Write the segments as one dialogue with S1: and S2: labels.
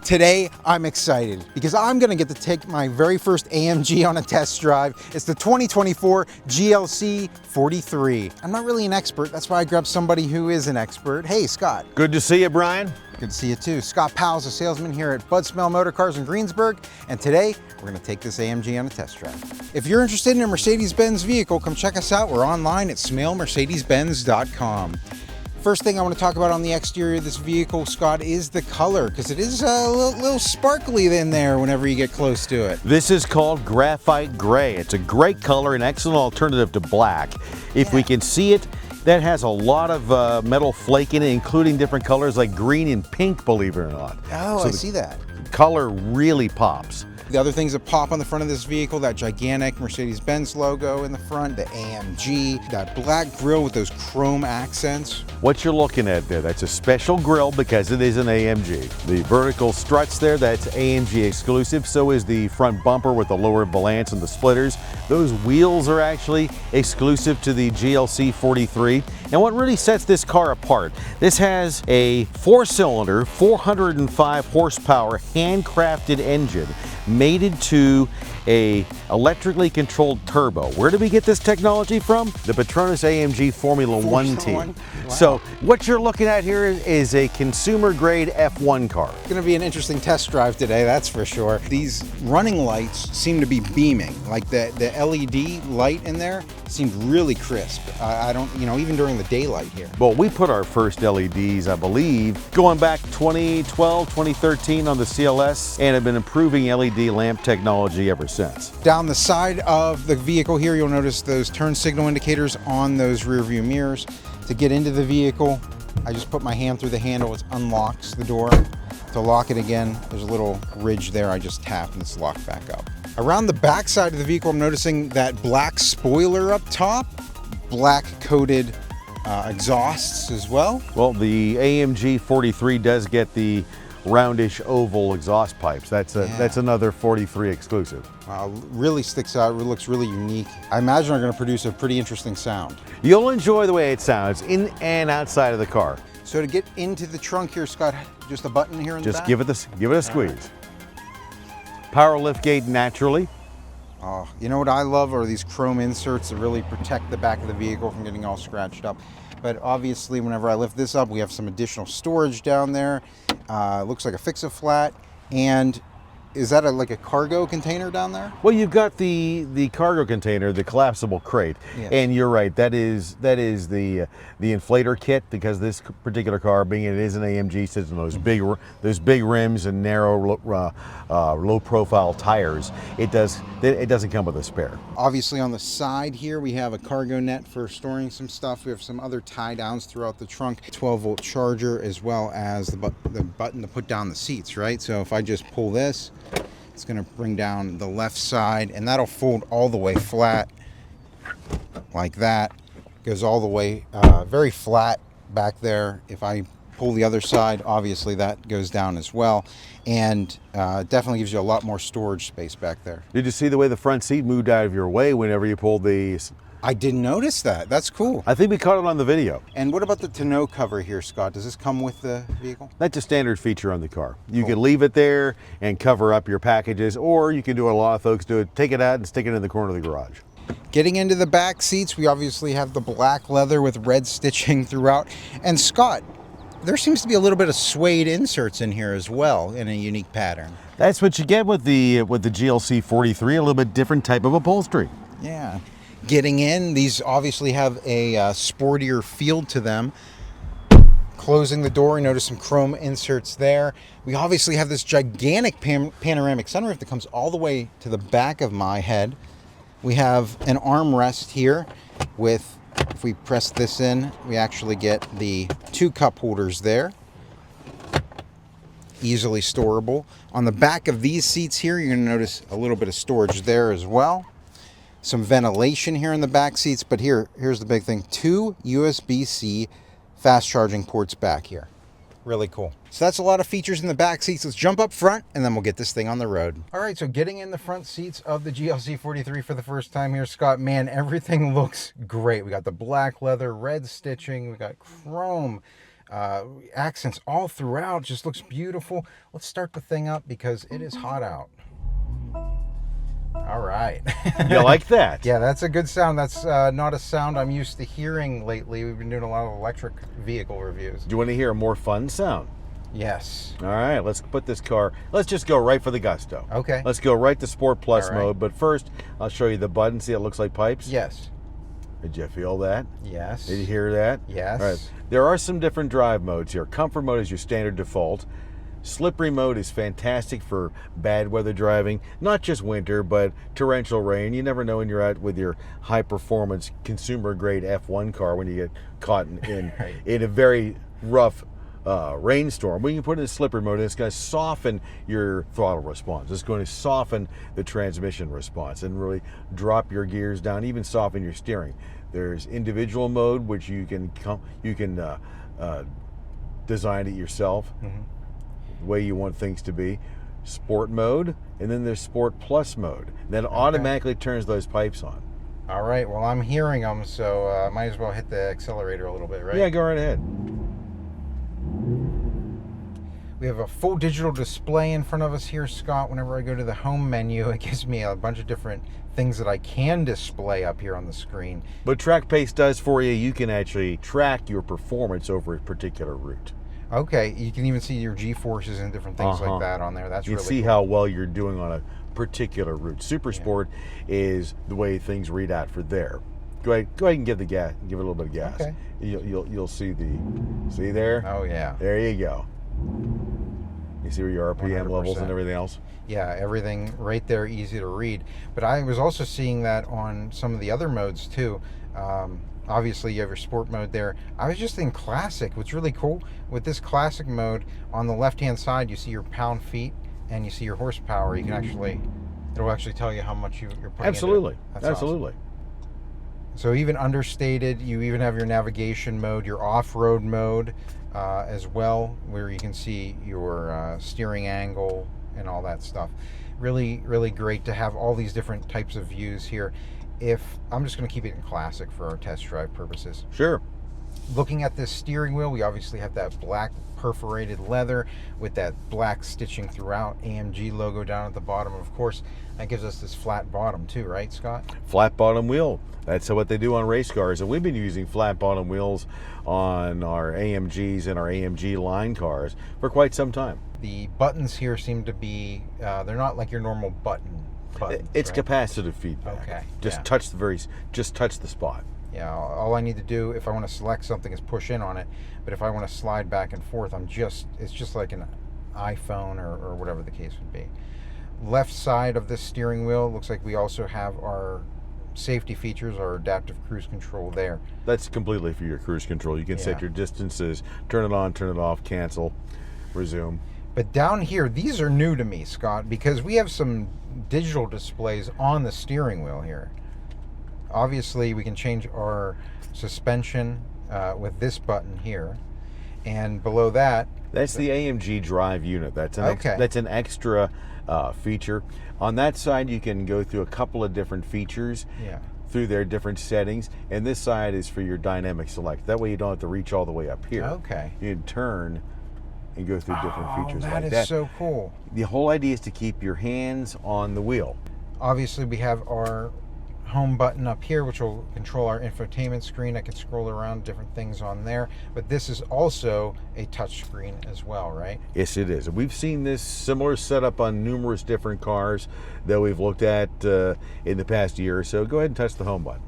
S1: Today, I'm excited because I'm gonna get to take my very first AMG on a test drive. It's the 2024 GLC 43. I'm not really an expert, that's why I grabbed somebody who is an expert. Hey, Scott.
S2: Good to see you, Brian.
S1: Good to see you too. Scott Powell's a salesman here at Smail Motor Cars in Greensburg, and today we're gonna take this AMG on a test drive. If you're interested in a Mercedes-Benz vehicle, come check us out. We're online at smailmercedesbenz.com. First thing I want to talk about on the exterior of this vehicle, Scott, is the color, because it is a little sparkly in there whenever you get close to it.
S2: This is called graphite gray. It's a great color, an excellent alternative to black. If we can see it, that has a lot of metal flake in it, including different colors like green and pink, believe it or not.
S1: Oh, so I see that.
S2: Color really pops.
S1: The other things that pop on the front of this vehicle, that gigantic Mercedes-Benz logo in the front, the AMG, that black grille with those chrome accents.
S2: What you're looking at there, that's a special grille because it is an AMG. The vertical struts there, that's AMG exclusive. So is the front bumper with the lower valance and the splitters. Those wheels are actually exclusive to the GLC 43. And what really sets this car apart, this has a 4-cylinder, 405 horsepower handcrafted engine mated to a electrically controlled turbo. Where did we get this technology from? The Petronas AMG Formula 1 team. Wow. So what you're looking at here is a consumer grade F1 car.
S1: It's gonna be an interesting test drive today, that's for sure. These running lights seem to be beaming, like the LED light in there seemed really crisp. I don't, even during the daylight here.
S2: Well, we put our first LEDs, I believe, going back 2012, 2013 on the CLS, and have been improving LED lamp technology ever since.
S1: Down the side of the vehicle here, you'll notice those turn signal indicators on those rear view mirrors. To get into the vehicle, I just put my hand through the handle, it unlocks the door. To lock it again, there's a little ridge there, I just tap and it's locked back up. Around the back side of the vehicle, I'm noticing that black spoiler up top, black coated exhausts as well.
S2: Well, the AMG 43 does get the roundish oval exhaust pipes. That's another 43 exclusive.
S1: Wow, really sticks out, it looks really unique. I imagine they're gonna produce a pretty interesting sound.
S2: You'll enjoy the way it sounds in and outside of the car.
S1: So to get into the trunk here, Scott, just a button here in the back?
S2: Just give it a squeeze. Right. Power lift gate naturally.
S1: Oh, you know what I love are these chrome inserts that really protect the back of the vehicle from getting all scratched up. But obviously, whenever I lift this up, we have some additional storage down there. Looks like a fix-a-flat. And is that like a cargo container down there?
S2: Well, you've got the cargo container, the collapsible crate, yes. And you're right. That is the inflator kit, because this particular car, being it is an AMG, sits in those big rims and narrow, low-profile tires. It doesn't come with a spare.
S1: Obviously, on the side here, we have a cargo net for storing some stuff. We have some other tie downs throughout the trunk, 12-volt charger, as well as the button to put down the seats. Right. So if I just pull this, it's going to bring down the left side, and that'll fold all the way flat like that. Goes all the way very flat back there. If I pull the other side, obviously that goes down as well, and definitely gives you a lot more storage space back there.
S2: Did you see the way the front seat moved out of your way whenever you pulled these?
S1: I didn't notice that. That's cool.
S2: I think we caught it on the video.
S1: And what about the tonneau cover here, Scott? Does this come with the vehicle?
S2: That's a standard feature on the car. You can leave it there and cover up your packages, or you can do what a lot of folks do, take it out and stick it in the corner of the garage.
S1: Getting into the back seats, we obviously have the black leather with red stitching throughout. And Scott, there seems to be a little bit of suede inserts in here as well in a unique pattern.
S2: That's what you get with the GLC 43, a little bit different type of upholstery.
S1: Yeah. Getting in, these obviously have a sportier feel to them. Closing the door, you notice some chrome inserts there. We obviously have this gigantic panoramic sunroof that comes all the way to the back of my head. We have an armrest here with, if we press this in, we actually get the 2 cup holders there. Easily storable. On the back of these seats here, you're going to notice a little bit of storage there as well. Some ventilation here in the back seats, but here's the big thing. 2 USB-C fast charging ports back here. Really cool. So that's a lot of features in the back seats. Let's jump up front and then we'll get this thing on the road. All right, so getting in the front seats of the GLC 43 for the first time here, Scott, man, everything looks great. We got the black leather, red stitching, we got chrome Accents all throughout, just looks beautiful. Let's start the thing up because it is hot out. All right.
S2: You like that?
S1: Yeah, that's a good sound. That's not a sound I'm used to hearing lately. We've been doing a lot of electric vehicle reviews.
S2: Do you want to hear a more fun sound?
S1: Yes.
S2: All right, let's put this car, let's just go right for the gusto.
S1: Okay.
S2: Let's go right to Sport Plus
S1: All right.
S2: mode, but first I'll show you the button. See, it looks like pipes?
S1: Yes.
S2: Did you feel that?
S1: Yes.
S2: Did you hear that?
S1: Yes.
S2: All right. There are some different drive modes here. Comfort mode is your standard default. Slippery mode is fantastic for bad weather driving, not just winter, but torrential rain. You never know when you're out with your high-performance consumer-grade F1 car when you get caught in,
S1: Right.
S2: in a very rough rainstorm. When you put it in slippery mode, it's going to soften your throttle response. It's going to soften the transmission response and really drop your gears down, even soften your steering. There's individual mode, which you can design it yourself.
S1: Mm-hmm.
S2: The way you want things to be. Sport mode, and then there's Sport Plus mode. That automatically turns those pipes on.
S1: All right. Well, I'm hearing them, so might as well hit the accelerator a little bit, right?
S2: Yeah, go right ahead.
S1: We have a full digital display in front of us here, Scott. Whenever I go to the home menu, it gives me a bunch of different things that I can display up here on the screen.
S2: But TrackPace does for you. You can actually track your performance over a particular route.
S1: Okay, you can even see your G-forces and different things like that on there. That's
S2: you
S1: really
S2: can see
S1: cool.
S2: how well you're doing on a particular route. Super Sport is the way things read out for there. Go ahead and give the gas. Give it a little bit of gas.
S1: Okay.
S2: You'll see see there.
S1: Oh yeah.
S2: There you go. You see where your RPM levels and
S1: 100%.
S2: everything else.
S1: Yeah, everything right there, easy to read. But I was also seeing that on some of the other modes too. Obviously, you have your sport mode there. I was just in classic. What's really cool with this classic mode, on the left-hand side, you see your pound-feet and you see your horsepower. You can actually, it'll actually tell you how much you're putting
S2: Absolutely.
S1: into it. That's
S2: Absolutely.
S1: awesome. So even understated, you even have your navigation mode, your off-road mode as well, where you can see your steering angle and all that stuff. Really, really great to have all these different types of views here. I'm just going to keep it in classic for our test drive purposes.
S2: Sure.
S1: Looking at this steering wheel, we obviously have that black perforated leather with that black stitching throughout, AMG logo down at the bottom. Of course, that gives us this flat bottom too, right, Scott?
S2: Flat bottom wheel. That's what they do on race cars, and we've been using flat bottom wheels on our AMGs and our AMG line cars for quite some time.
S1: The buttons here seem to be, they're not like your normal buttons,
S2: It's
S1: right?
S2: capacitive feedback.
S1: Okay,
S2: Just
S1: yeah.
S2: touch the spot.
S1: Yeah, all I need to do if I want to select something is push in on it, but if I want to slide back and forth, it's just like an iPhone or whatever the case would be. Left side of this steering wheel looks like we also have our safety features, our adaptive cruise control there.
S2: That's completely for your cruise control. You can set your distances, turn it on, turn it off, cancel, resume.
S1: But down here, these are new to me, Scott, because we have some digital displays on the steering wheel here. Obviously, we can change our suspension with this button here, and below that,
S2: that's the AMG drive unit. That's an extra feature. On that side, you can go through a couple of different features through their different settings, and this side is for your dynamic select. That way you don't have to reach all the way up here.
S1: Okay.
S2: You can turn and go through different features like that.
S1: That is so cool.
S2: The whole idea is to keep your hands on the wheel.
S1: Obviously, we have our home button up here, which will control our infotainment screen. I can scroll around different things on there, but this is also a touch screen as well, right?
S2: Yes, it is. We've seen this similar setup on numerous different cars that we've looked at in the past year or so. Go ahead and touch the home button.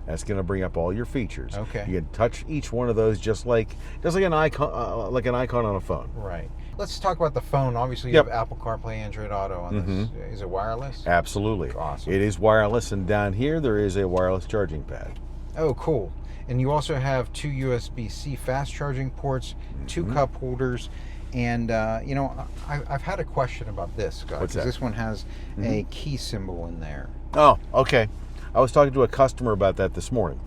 S2: That's going to bring up all your features.
S1: Okay.
S2: You can touch each one of those just like an icon on a phone.
S1: Right. Let's talk about the phone. Obviously, you have Apple CarPlay, Android Auto on this. Is it wireless?
S2: Absolutely.
S1: Awesome.
S2: It is wireless, and down here there is a wireless charging pad.
S1: Oh, cool. And you also have 2 USB-C fast charging ports, 2 cup holders, and I've had a question about this, Scott.
S2: What's that?
S1: This one has a key symbol in there.
S2: Oh, okay. I was talking to a customer about that this morning.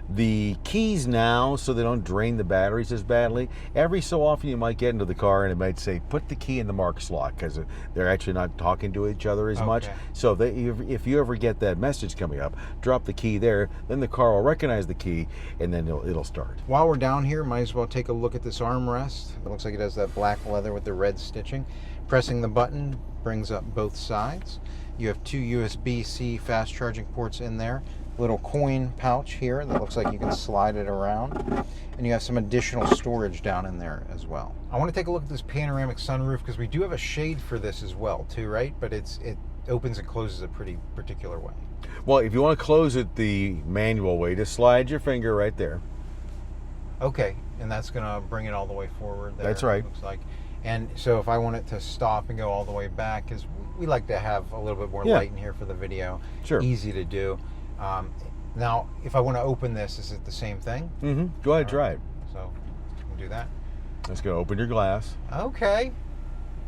S2: The keys now, so they don't drain the batteries as badly. Every so often you might get into the car and it might say, put the key in the mark slot, because they're actually not talking to each other as much. So if you ever get that message coming up, drop the key there, then the car will recognize the key and then it'll start.
S1: While we're down here, might as well take a look at this armrest. It looks like it has that black leather with the red stitching. Pressing the button brings up both sides. You have 2 USB-C fast charging ports in there. Little coin pouch here that looks like you can slide it around, and you have some additional storage down in there as well. I want to take a look at this panoramic sunroof because we do have a shade for this as well too, right? But it opens and closes a pretty particular way.
S2: Well, if you want to close it the manual way, just slide your finger right there.
S1: Okay, and that's gonna bring it all the way forward there.
S2: That's right.
S1: Looks like. And so if I want it to stop and go all the way back, because we like to have a little bit more light in here for the video.
S2: Sure.
S1: Easy to do. Now, if I want to open this, is it the same thing?
S2: Mm-hmm. Go ahead, try it.
S1: So, we'll do that.
S2: Let's go open your glass.
S1: Okay.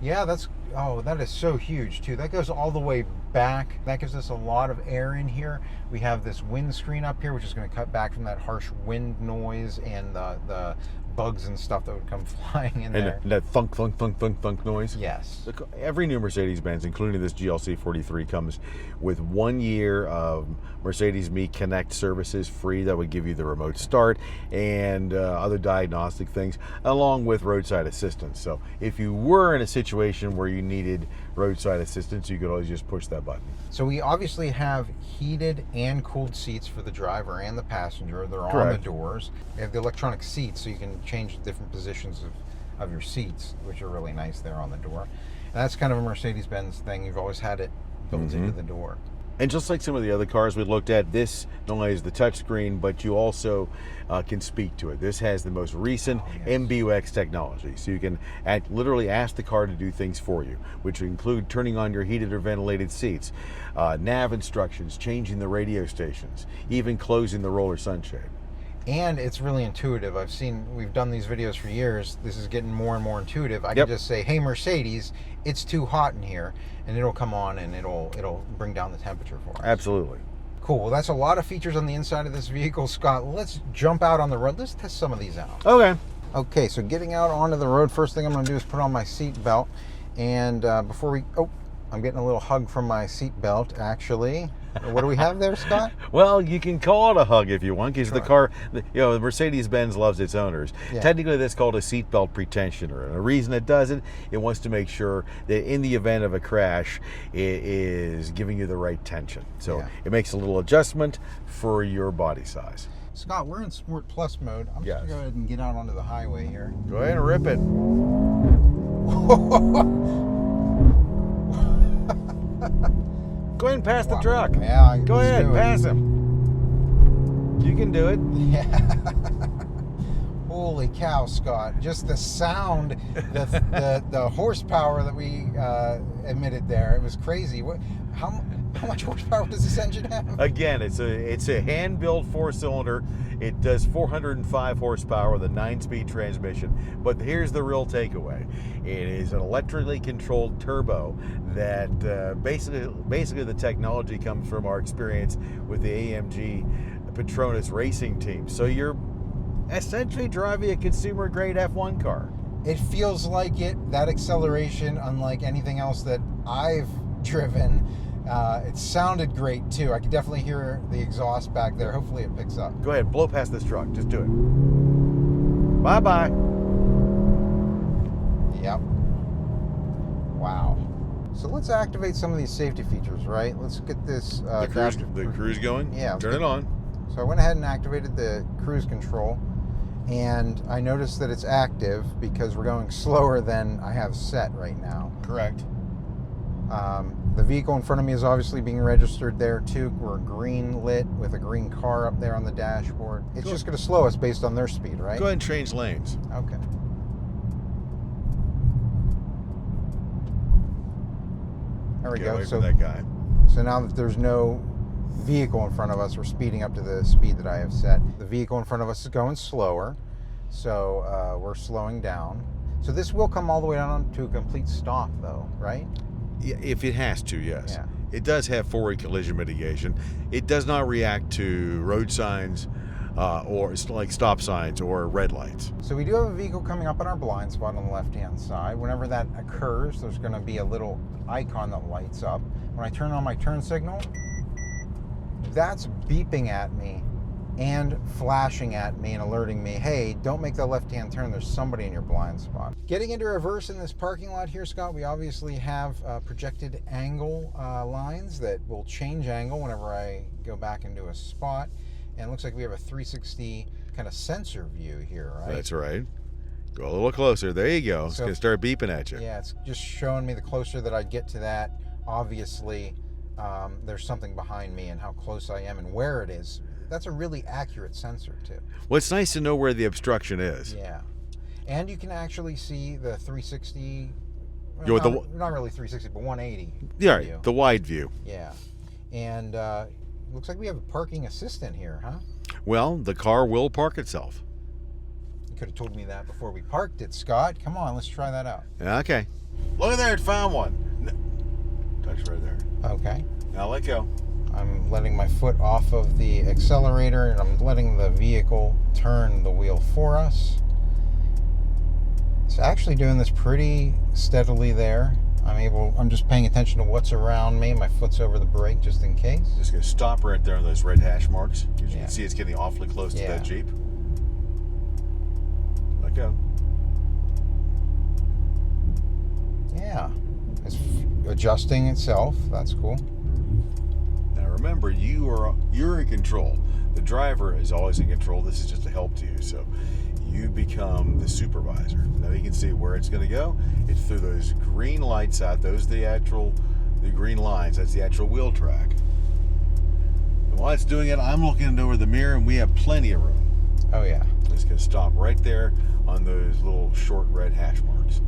S1: Yeah, that is so huge too. That goes all the way back. That gives us a lot of air in here. We have this windscreen up here, which is going to cut back from that harsh wind noise and the bugs and stuff that would come flying in there.
S2: And that thunk, thunk, thunk, thunk, thunk noise.
S1: Yes.
S2: Every new Mercedes-Benz, including this GLC 43, comes with 1 year of Mercedes Me Connect services free. That would give you the remote start and other diagnostic things, along with roadside assistance. So if you were in a situation where you needed roadside assistance, you could always just push that button.
S1: So we obviously have heated and cooled seats for the driver and the passenger. They're on
S2: Correct.
S1: the doors. We have the electronic seats, so you can change the different positions of your seats, which are really nice there on the door. And that's kind of a Mercedes-Benz thing. You've always had it built into the door.
S2: And just like some of the other cars we looked at, this not only is the touchscreen, but you also can speak to it. This has the most recent MBUX technology. So you can literally ask the car to do things for you, which include turning on your heated or ventilated seats, nav instructions, changing the radio stations, even closing the roller sunshade.
S1: And it's really intuitive. We've done these videos for years. This is getting more and more intuitive. I can just say, hey Mercedes, it's too hot in here, and it'll come on and it'll bring down the temperature for us.
S2: Absolutely.
S1: Cool. Well, that's a lot of features on the inside of this vehicle, Scott. Let's jump out on the road. Let's test some of these out. Okay, so getting out onto the road, first thing I'm going to do is put on my seat belt. And I'm getting a little hug from my seat belt, actually. What do we have there, Scott?
S2: Well, you can call it a hug if you want, because the car, the Mercedes-Benz loves its owners.
S1: Yeah.
S2: Technically, that's called a seatbelt pretensioner. And the reason it does it, it wants to make sure that in the event of a crash, it is giving you the right tension. So it makes a little adjustment for your body size.
S1: Scott, we're in Sport Plus mode. I'm just going to go ahead and get out onto the highway here.
S2: Go ahead and rip it. Go ahead and pass the truck.
S1: Yeah,
S2: go ahead, pass him. You can do it.
S1: Yeah. Holy cow, Scott! Just the sound, the horsepower that we emitted there—it was crazy. How much horsepower does this engine have?
S2: Again, it's a hand-built 4-cylinder. It does 405 horsepower with a 9-speed transmission. But here's the real takeaway: it is an electrically controlled turbo that basically the technology comes from our experience with the AMG Petronas racing team. So you're essentially driving a consumer-grade F1 car.
S1: It feels like it. That acceleration, unlike anything else that I've driven. It sounded great too. I could definitely hear the exhaust back there. Hopefully it picks up.
S2: Go ahead, blow past this truck. Just do it. Bye-bye.
S1: Yep. Wow. So let's activate some of these safety features, right? Let's get this...
S2: the cruise going?
S1: Yeah.
S2: Turn it on.
S1: So I went ahead and activated the cruise control, and I noticed that it's active because we're going slower than I have set right now.
S2: Correct.
S1: The vehicle in front of me is obviously being registered there too. We're green lit with a green car up there on the dashboard. It's just going to slow us based on their speed, right?
S2: Go ahead and change lanes.
S1: Okay. There we
S2: Get
S1: go.
S2: away
S1: So
S2: from that guy.
S1: So now that there's no vehicle in front of us, we're speeding up to the speed that I have set. The vehicle in front of us is going slower, so we're slowing down. So this will come all the way down to a complete stop though, right?
S2: Yeah, if it has to, yes.
S1: Yeah.
S2: It does have forward collision mitigation. It does not react to road signs, or it's like stop signs or red lights.
S1: So we do have a vehicle coming up on our blind spot on the left-hand side. Whenever that occurs, there's going to be a little icon that lights up. When I turn on my turn signal, that's beeping at me and flashing at me and alerting me, hey, don't make that left-hand turn, there's somebody in your blind spot. Getting into reverse in this parking lot here, Scott, we obviously have projected angle lines that will change angle whenever I go back into a spot. And it looks like we have a 360 kind of sensor view here, right?
S2: That's right. Go a little closer. There you go. It's
S1: So
S2: going to start beeping at you.
S1: Yeah, it's just showing me the closer that I get to that, obviously there's something behind me and how close I am and where it is. That's a really accurate sensor too.
S2: Well, it's nice to know where the obstruction is.
S1: Yeah. And you can actually see the 360,
S2: You're
S1: not really 360, but 180
S2: Yeah,
S1: view.
S2: the wide view.
S1: Yeah. And looks like we have a parking assistant here, huh?
S2: Well, the car will park itself.
S1: You could have told me that before we parked it, Scott. Come on, let's try that out.
S2: Okay. Look at there, it found one. Touch right there.
S1: Okay.
S2: Now let go.
S1: I'm letting my foot off of the accelerator and I'm letting the vehicle turn the wheel for us. It's actually doing this pretty steadily there. I'm just paying attention to what's around me. My foot's over the brake just in case.
S2: Just going to stop right there on those red hash marks. As you
S1: Yeah.
S2: can see, it's getting awfully close to
S1: Yeah.
S2: that Jeep. Let go.
S1: Yeah. It's adjusting itself. That's cool.
S2: Now remember, you're in control. The driver is always in control. This is just a help to you. So you become the supervisor. Now you can see where it's going to go. It's through those green lights out. Those are the green lines. That's the actual wheel track. And while it's doing it, I'm looking over the mirror and we have plenty of room.
S1: Oh yeah.
S2: It's going to stop right there on those little short red hash marks.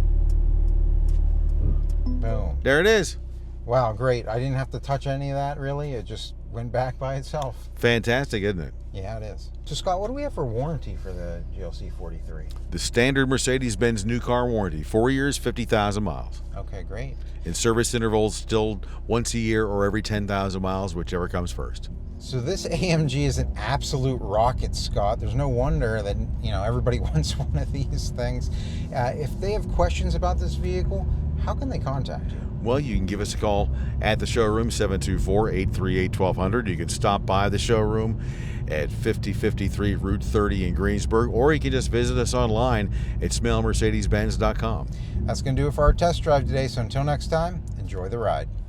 S1: Boom.
S2: There it is.
S1: Wow, great. I didn't have to touch any of that really. It just went back by itself.
S2: Fantastic, isn't it?
S1: Yeah, it is. So Scott, what do we have for warranty for the GLC 43?
S2: The standard Mercedes-Benz new car warranty, 4 years, 50,000 miles.
S1: Okay, great.
S2: And service intervals still once a year or every 10,000 miles, whichever comes first.
S1: So this AMG is an absolute rocket, Scott. There's no wonder that everybody wants one of these things. If they have questions about this vehicle, how can they contact you?
S2: Well, you can give us a call at the showroom, 724-838-1200. You can stop by the showroom at 5053 Route 30 in Greensburg, or you can just visit us online at smailmercedes-benz.com.
S1: That's going to do it for our test drive today. So until next time, enjoy the ride.